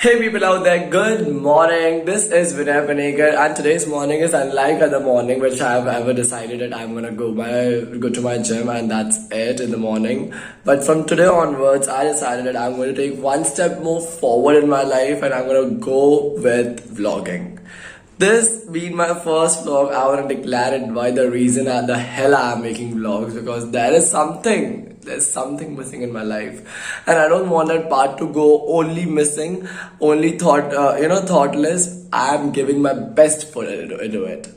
Hey people out there, good morning. This is Vinay Panikar and today's morning is unlike other morning which I have ever decided that I'm gonna go to my gym and that's it in the morning. But from today onwards, I decided that I'm going to take one step more forward in my life and I'm gonna go with vlogging. This being my first vlog, I want to declare it by the reason and the hell I am making vlogs because there's something missing in my life, and I don't want that part to go only missing, only thoughtless. I am giving my best foot into it.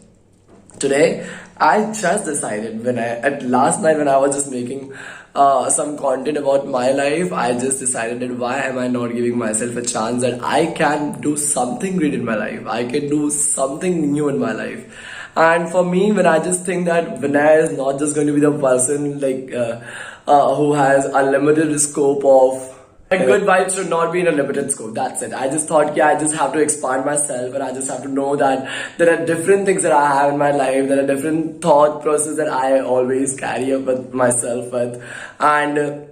Today, I just decided at last night when I was just making some content about my life, I just decided that why am I not giving myself a chance that I can do something great in my life? I can do something new in my life. And for me, when I just think that Vinay is not just going to be the person who has unlimited scope of good vibes should not be in a limited scope. That's it. I just thought, I just have to expand myself and I just have to know that there are different things that I have in my life. There are different thought processes that I always carry up with myself with. And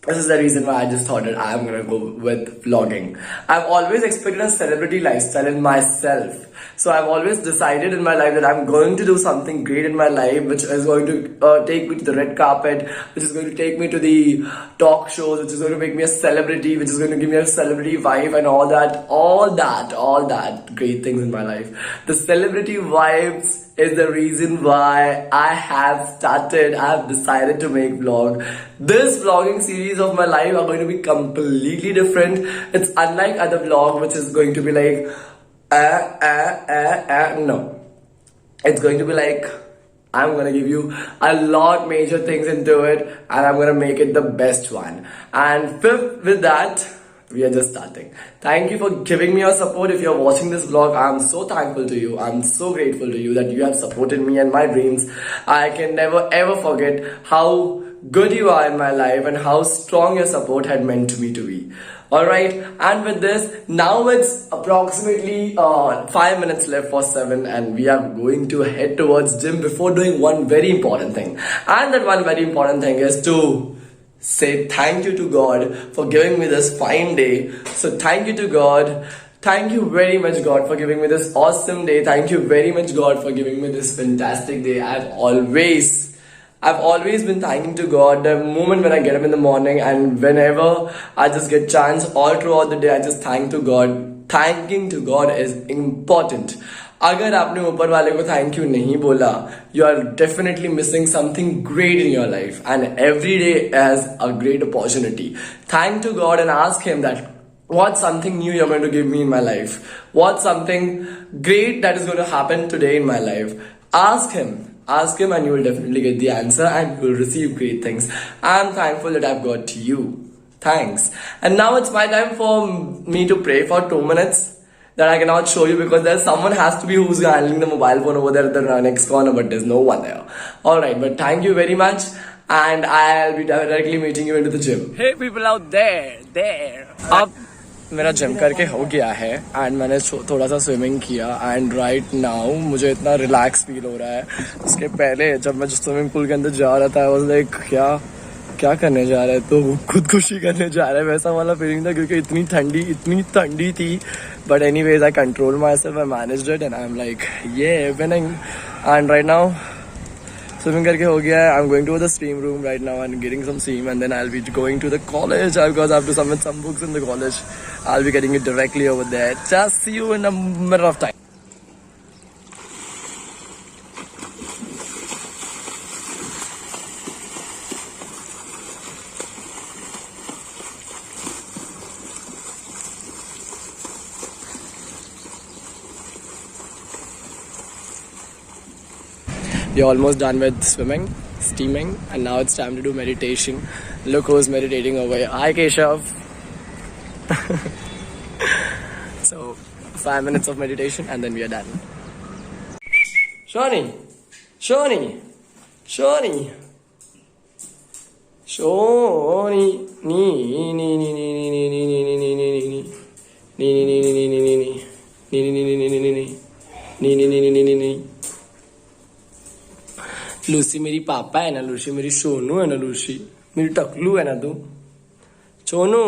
this is the reason why I just thought that I'm gonna go with vlogging. I've always expected a celebrity lifestyle in myself. So I've always decided in my life that I'm going to do something great in my life, which is going to take me to the red carpet, which is going to take me to the talk shows, which is going to make me a celebrity, which is going to give me a celebrity vibe and all that great things in my life. The celebrity vibes is the reason why I have decided to make vlog. This vlogging series of my life are going to be completely different. It's unlike other vlog, which is going to be like, no. It's going to be like, I'm gonna give you a lot major things into it and I'm gonna make it the best one. And fifth with that, we are just starting. Thank you for giving me your support. If you're watching this vlog, I'm so thankful to you. I'm so grateful to you that you have supported me and my dreams. I can never ever forget how good you are in my life and how strong your support had meant to me to be. Alright, and with this, now it's approximately 5 minutes left for 7 and we are going to head towards gym before doing one very important thing. And that one very important thing is to say thank you to God for giving me this fine day. So thank you to God. Thank you very much God for giving me this awesome day. Thank you very much God for giving me this fantastic day. I've always been thanking to God the moment when I get up in the morning and whenever I just get chance all throughout the day I just thank to God. Thanking to God is important. अगर आपने ऊपर वाले को thank you नहीं बोला, you are definitely missing something great in your life and every day has a great opportunity. Thank to God and ask Him that what's something new you're going to give me in my life? What's something great that is going to happen today in my life? Ask Him and you will definitely get the answer and you will receive great things. I'm thankful that I've got you. Thanks. And now it's my time for me to pray for 2 minutes that I cannot show you because there's someone has to be who's handling the mobile phone over there at the next corner, but there's no one there. Alright, but thank you very much and I'll be directly meeting you into the gym. Hey people out there. अब मेरा gym करके हो गया है and मैंने थोड़ा सा swimming किया एंड राइट नाउ मुझे इतना रिलैक्स फील हो रहा है. उसके पहले जब मैं स्विमिंग पूल के अंदर जा रहा था आई वाज लाइक क्या करने जा रहा है, तो खुदकुशी करने जा रहा है वैसा वाला फीलिंग था क्योंकि इतनी ठंडी थी. But anyways I control my self, I managed it and I am like winning. And right now swimming करके हो गया है. I'm going to the steam room right now and getting some steam and then I'll be going to the college because I have to submit some books in the college. I'll be getting it directly over there. Just see you in a matter of time. We're almost done with swimming, steaming, and now it's time to do meditation. Look who's meditating over here. Hi, Keshav. So, 5 minutes of meditation and then we are done. Shoni, Lucy मेरी पापा है ना, Lucy मेरी सोनू है ना, Lucy मेरी टकलू है ना. तू सोनू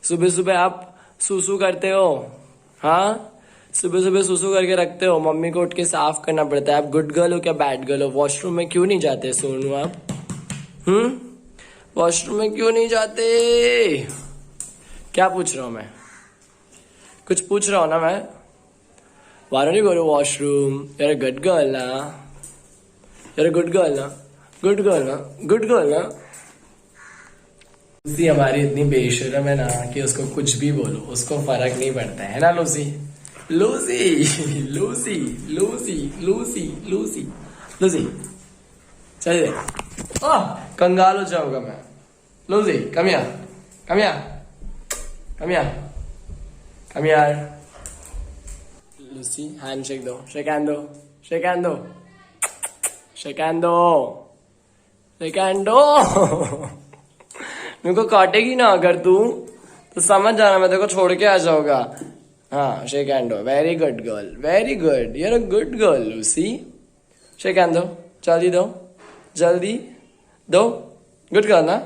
सुबह सुबह आप सूसू करते हो? हाँ, सुबह सुबह सूसू करके रखते हो, मम्मी को उठ के साफ करना पड़ता है। आप गुड गर्ल हो क्या बैड गर्ल हो? वॉशरूम में क्यों नहीं जाते सोनू आप? वॉशरूम में क्यों नहीं जाते? क्या पूछ रहा हूं मैं? कुछ पूछ रहा हूं ना मैं? Why don't you go to washroom? You're a good girl ना? You're a good girl ना? Good girl ना? Good girl ना? लूसी हमारी इतनी बेशरम है ना कि उसको कुछ भी बोलो उसको फर्क नहीं पड़ता है ना Lucy? Lucy Lucy Lucy Lucy Lucy Lucy चलिए कंगाल हो जाऊंगा मैं। Lucy come here, come here, come here, come here. Lucy hand shake दो, शेक हैंड दो, शेक हैंड दो, शेक हैंड दो, शेक हैंड दो। मेरे को काटेगी ना अगर तू तो समझ जाना, मैं तेरे को छोड़ के आ जाऊंगा। हाँ शेक हैंड दो, very good girl, very good, you are a good girl Lucy. Shake hand दो, जल्दी दो, जल्दी दो, गुड गर्ल ना?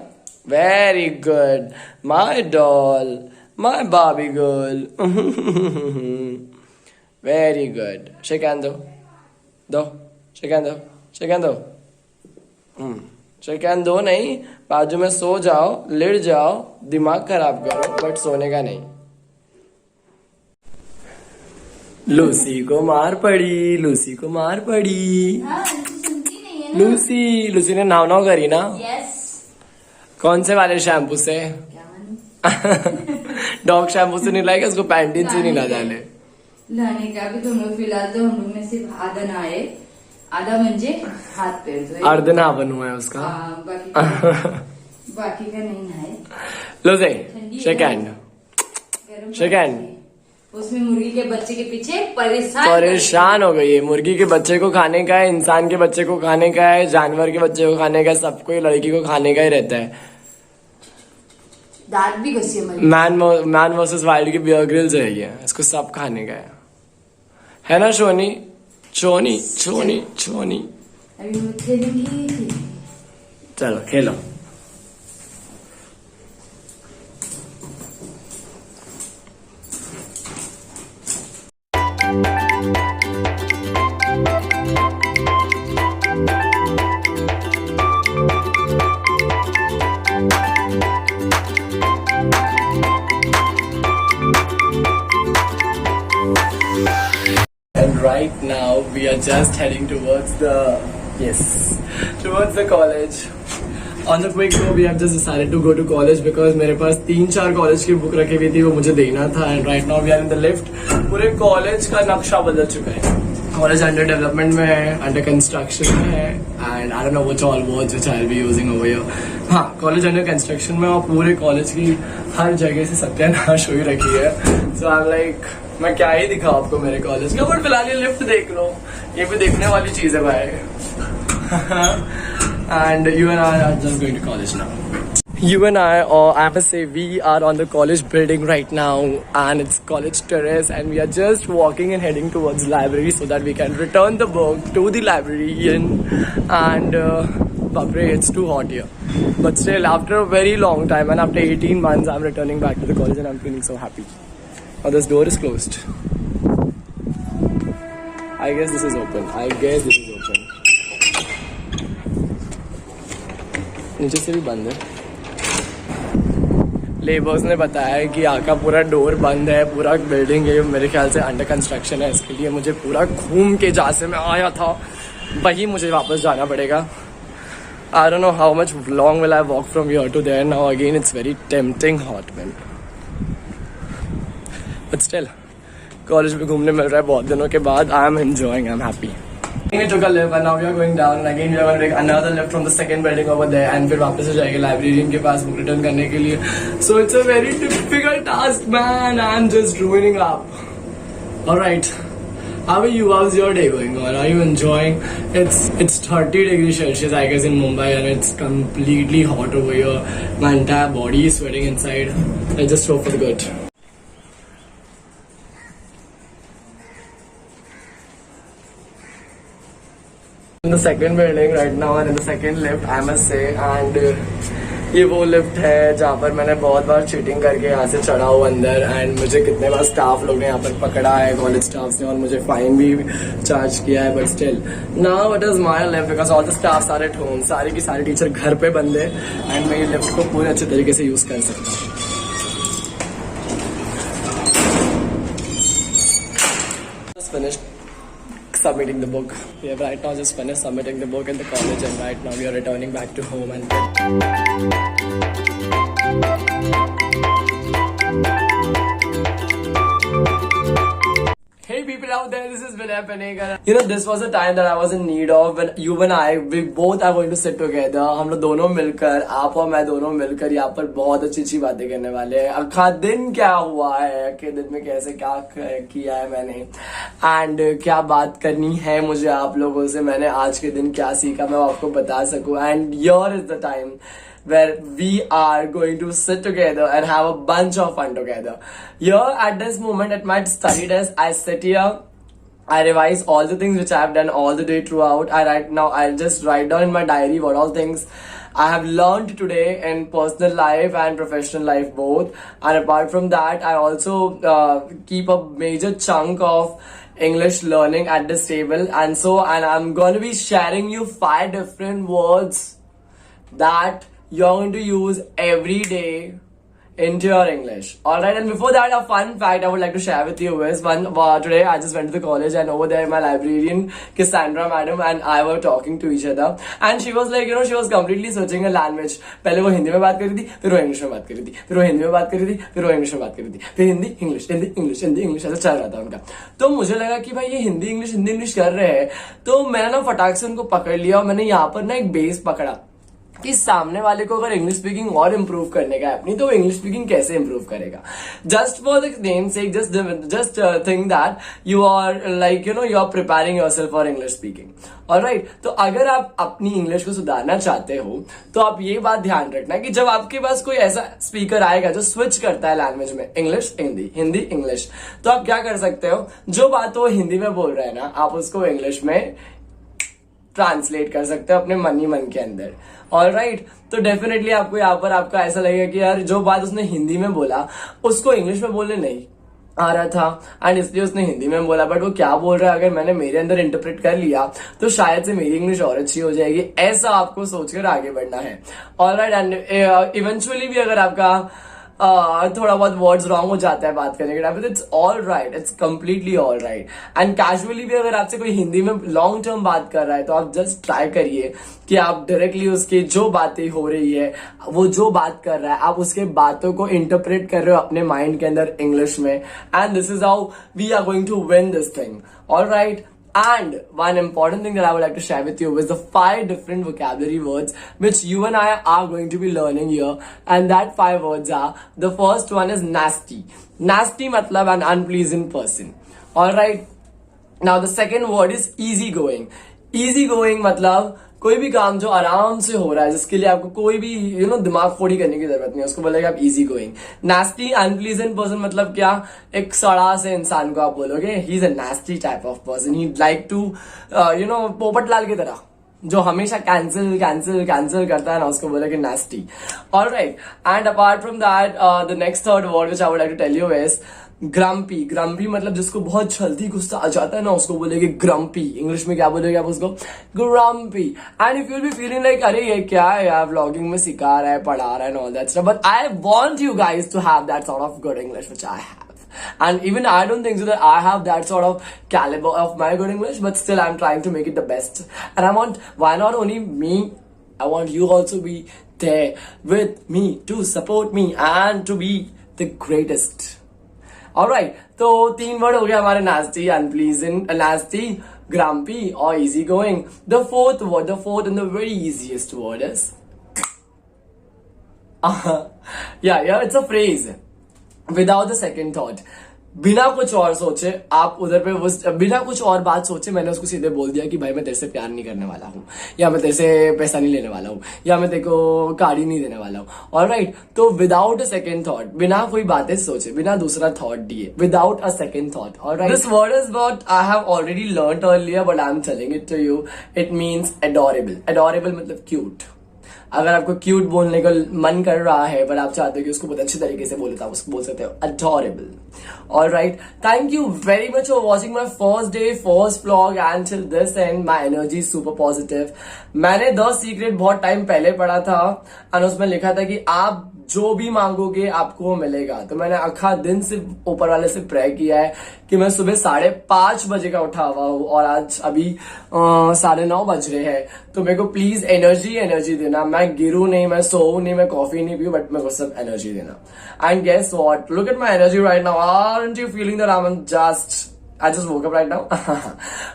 Very good my doll, my baby girl. Very good, shake hand दो, दो, शेक हैंड दो, शेक हैंड दो। शेक हैंड दो नहीं, बाजू में सो जाओ, लेट जाओ, दिमाग खराब करो, बट सोने का नहीं। लूसी को मार पड़ी, लूसी को मार पड़ी। सुनती नहीं है ना? लूसी, लूसी ने नाव नाव करी ना? यस। कौन से वाले शैम्पू से? डॉग शैम्पू से नहीं लाएगा, उसको पैंटीन से नहीं ला डाले। लाने का भी तुम लोग फिलहाल तो हम लोग में सिर्फ आधा ना आए, आधा म्हणजे हाथ पैर तो अर्ध नावन हुआ है उसका। बाकी का नहीं नहाए। लो से शेक हैंड, शेक हैंड। उसमें मुर्गी के बच्चे के पीछे परेशान हो गई है। मुर्गी के बच्चे को खाने का है, इंसान के बच्चे को खाने का है, जानवर के बच्चे को खाने का है, सबको ही लड़की को खाने का ही रहता है। दांत भी घसी मैन वर्सेस वाइल्ड की बियर ग्रिल्स है ये, इसको सब खाने का है ना शोनी? छोनी छोनी छोनी। अभी मैं खेलूंगी। चलो खेलो। And right now we are just heading towards the college. On the quick go, we have just decided to go to college because मेरे पास 3-4 कॉलेज की बुक रखी हुई थी, वो मुझे देना था। And right now we are in the lift. पूरे कॉलेज का नक्शा बदल चुका है। कॉलेज अंडर डेवलपमेंट में है, अंडर कंस्ट्रक्शन में है, and I don't know which all words which I'll be using over here. हाँ, कॉलेज अंडर कंस्ट्रक्शन में और पूरे कॉलेज की हर जगह से सत्यानाश हुई रखी है। So I'm like, मैं क्या ही दिखाऊं आपको मेरे कॉलेज का, बट फिलहाल ये लिफ्ट देख लो, ये भी देखने वाली चीज है भाई। And you and I are just going to college now. You and I, or I must say, we are on the college building right now, and it's college terrace, and we are just walking and heading towards library so that we can return the book to the librarian. And Bapre, it's too hot here, but still, after a very long time and after 18 months, I'm returning back to the college, and I'm feeling so happy. Oh, this door is closed. I guess this is open. I guess this is open. नीचे से भी बंद है। Labours ने बताया है कि यहाँ का पूरा डोर बंद है, पूरा बिल्डिंग है मेरे ख्याल से अंडर कंस्ट्रक्शन है। इसके लिए मुझे पूरा घूम के जहाँ से मैं आया था वही मुझे वापस जाना पड़ेगा। I don't know how much long will I walk from here to there now. Again, it's very tempting hot, man. But still, college में घूमने मिल रहा है बहुत दिनों के बाद। I am enjoying, I am happy. We took a lift and now we are going down and again we are going to take another lift from the second building over there and फिर वापस से जाएंगे librarian के पास book return करने के लिए। So it's a very difficult task, man. I'm just ruining up. Alright, how are you? How's your day going on? Are you enjoying? It's 30 degrees Celsius I guess in Mumbai and it's completely hot over here. My entire body is sweating inside. I just hope for the good. In the second building right now and in the second lift I must say, and ये वो lift है जहाँ पर मैंने बहुत बार cheating करके यहाँ से चढ़ा हूँ अंदर, एंड मुझे कितने बार स्टाफ लोग ने यहाँ पर पकड़ा है, कॉलेज स्टाफ ने, और मुझे फाइन भी चार्ज किया है, but still now it is my lift because all the staff are at home, सारे की सारे टीचर घर पे बंद है, एंड मैं ये लिफ्ट को पूरे अच्छे तरीके से यूज कर सकता हूँ. Finished submitting the book. We have right now just finished submitting the book in the college, and right now we are returning back to home. And hey people out there, this is Vinay Panegar. You know, this was a time that I was in need of when you and I, we both are going to sit together. हम लोग दोनों मिलकर, आप और मैं दोनों मिलकर यहाँ पर बहुत अच्छी अच्छी बातें करने वाले हैं. अखा दिन क्या हुआ है, के दिन में कैसे क्या किया है मैंने, एंड क्या बात करनी है मुझे आप लोगों से, मैंने आज के दिन क्या सीखा मैं आपको बता सकूं. And your is the time where we are going to sit together and have a bunch of fun together. Here at this moment at my study desk, I sit here, I revise all the things which I have done all the day throughout. I'll just write down in my diary what all things I have learned today in personal life and professional life both. And apart from that, I also keep a major chunk of English learning at this table. And I'm going to be sharing you 5 different words that you're going to use every day into your English. Alright, and before that, a fun fact I would like to share with you is today I just went to the college, and over there my librarian Cassandra madam and I were talking to each other, and she was like, she was completely switching a language. पहले वो हिंदी में बात कर रही थी, फिर वो English में बात कर रही थी, फिर वो हिंदी में बात कर रही थी, फिर वो इंग्लिश में बात कर रही थी, फिर Hindi English Hindi English Hindi English, ऐसा चल रहा था उनका. तो मुझे लगा कि भाई ये हिंदी इंग्लिश कर रहे हैं, तो मैंने ना फटाक से उनको पकड़ लिया, और मैंने यहाँ पर ना एक बेस पकड़ा कि सामने वाले को अगर इंग्लिश स्पीकिंग और इम्प्रूव करने का है अपनी, तो वो इंग्लिश स्पीकिंग कैसे इम्प्रूव करेगा. Just for the name sake, just think that you are like you are preparing yourself for English speaking. Alright, तो अगर आप अपनी इंग्लिश को सुधारना चाहते हो तो आप ये बात ध्यान रखना कि जब आपके पास कोई ऐसा स्पीकर आएगा जो स्विच करता है लैंग्वेज में, इंग्लिश हिंदी हिंदी इंग्लिश, तो आप क्या कर सकते हो, जो बात वो हिंदी में बोल रहे हैं ना, आप उसको इंग्लिश में ट्रांसलेट कर सकते हो अपने मन ही मन के अंदर. ऑलराइट, तो डेफिनेटली आपको यहाँ पर आपका ऐसा लगेगा कि यार जो बात उसने हिंदी में बोला उसको इंग्लिश में बोलने नहीं आ रहा था, एंड इसलिए उसने हिंदी में बोला, बट वो क्या बोल रहा है अगर मैंने मेरे अंदर इंटरप्रेट कर लिया तो शायद से मेरी इंग्लिश और अच्छी हो जाएगी. ऐसा आपको सोचकर आगे बढ़ना है. ऑलराइट, एंड इवेंचुअली भी अगर आपका थोड़ा बहुत वर्ड्स रॉन्ग हो जाता है बात करने के टाइम पे, it's all right, it's completely all right. And casually भी अगर आपसे कोई हिंदी में लॉन्ग टर्म बात कर रहा है तो आप जस्ट ट्राई करिए कि आप डायरेक्टली उसकी जो बातें हो रही है, वो जो बात कर रहा है, आप उसके बातों को इंटरप्रेट कर रहे हो अपने माइंड के अंदर इंग्लिश में, and this is how we are going to win this thing. All right, and one important thing that I would like to share with you is the 5 different vocabulary words which you and I are going to be learning here, and that 5 words are, the first one is nasty. Nasty matlab an unpleasant person. Alright, now the second word is easygoing. Easygoing matlab कोई भी काम जो आराम से हो रहा है, जिसके लिए आपको कोई भी दिमाग फोड़ी करने की जरूरत नहीं है, उसको बोलेगा आप easy going. Nasty unpleasant person मतलब क्या, एक सड़ा से इंसान को आप बोलोगे he is a nasty type of person, he like to Popatlal की तरह जो हमेशा कैंसिल कैंसिल कैंसिल करता है ना, उसको बोलेगे nasty. Alright, and apart from that the next third word which I would like to tell you is grumpy. Grumpy मतलब जिसको बहुत जल्दी गुस्सा आ जाता है ना, उसको बोलेगे ग्रम्पी. इंग्लिश में क्या बोलेगे आप उसको, grumpy. And if you will be feeling like अरे ये क्या है यार, व्लॉगिंग में सिखा रहा है, पढ़ा रहा है and all that stuff, but I want you guys to have that sort of good English which I have. And even I don't think so that I have that sort of caliber of my good English, but still I'm trying to make it the best. And I want, why not only me, I want you also be there with me to support me and to be the greatest. Alright, तो 3 word हो गए हमारे, nasty, unpleasant, nasty, grumpy और easy going. The fourth and the very easiest word is yeah, it's a phrase. Without the second thought, बिना कुछ और सोचे आप उधर पे बिना कुछ और बात सोचे मैंने उसको सीधे बोल दिया कि भाई मैं तेरे से प्यार नहीं करने वाला हूँ, या मैं तेरे से पैसा नहीं लेने वाला हूँ, या मैं तेरे को गाड़ी नहीं देने वाला हूँ. ऑलराइट, तो विदाउट अ सेकंड थॉट, बिना कोई बातें सोचे, बिना दूसरा थॉट दिए, without a second thought. Alright, this word is what I have already learned earlier but I am telling it to you. It means adorable. Adorable मतलब cute. अगर आपको क्यूट बोलने का मन कर रहा है पर आप चाहते हो कि उसको बहुत अच्छी तरीके से बोले तो आप उसको बोल सकते हो adorable. Alright, thank you very much for watching my first day, first vlog and till this end my energy is super positive. मैंने द सीक्रेट बहुत टाइम पहले पढ़ा था और उसमें लिखा था कि आप जो भी मांगोगे आपको वो मिलेगा. तो मैंने आखा दिन सिर्फ ऊपर वाले से प्रे किया है कि मैं सुबह 5:30 बजे का उठा हुआ हूँ और आज अभी 9:30 बज रहे हैं. तो मेरे को प्लीज एनर्जी देना. मैं गिरू नहीं, मैं सोऊं नहीं, मैं कॉफी नहीं पीऊं, बट मेरे को सब एनर्जी देना. And guess what, look at my energy right now. Aren't you feeling that I am I just woke up right now.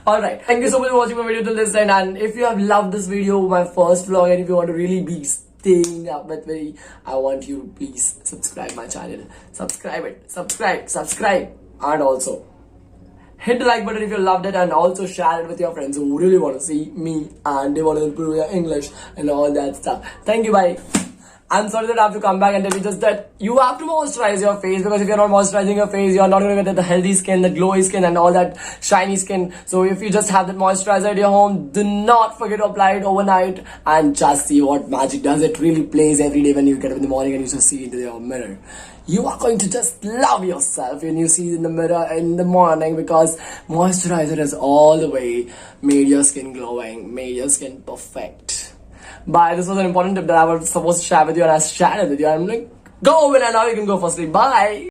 Alright. Thank you so much for watching my video till this end. And if you have loved this video, my first vlog, and if you want to really be staying up with me, I want you to please subscribe my channel. Subscribe. And also, hit the like button if you loved it, and also share it with your friends who really want to see me and they want to improve their English and all that stuff. Thank you, bye. I'm sorry that I have to come back and tell you just that you have to moisturize your face, because if you're not moisturizing your face, you're not going to get the healthy skin, the glowy skin and all that shiny skin. So if you just have that moisturizer at your home, do not forget to apply it overnight and just see what magic does. It really plays every day when you get up in the morning and you just see into your mirror. You are going to just love yourself when you see it in the mirror in the morning, because moisturizer has all the way made your skin glowing, made your skin perfect. Bye. This was an important tip that I was supposed to share with you and I shared it with you. I'm like, go over and now you can go for sleep. Bye.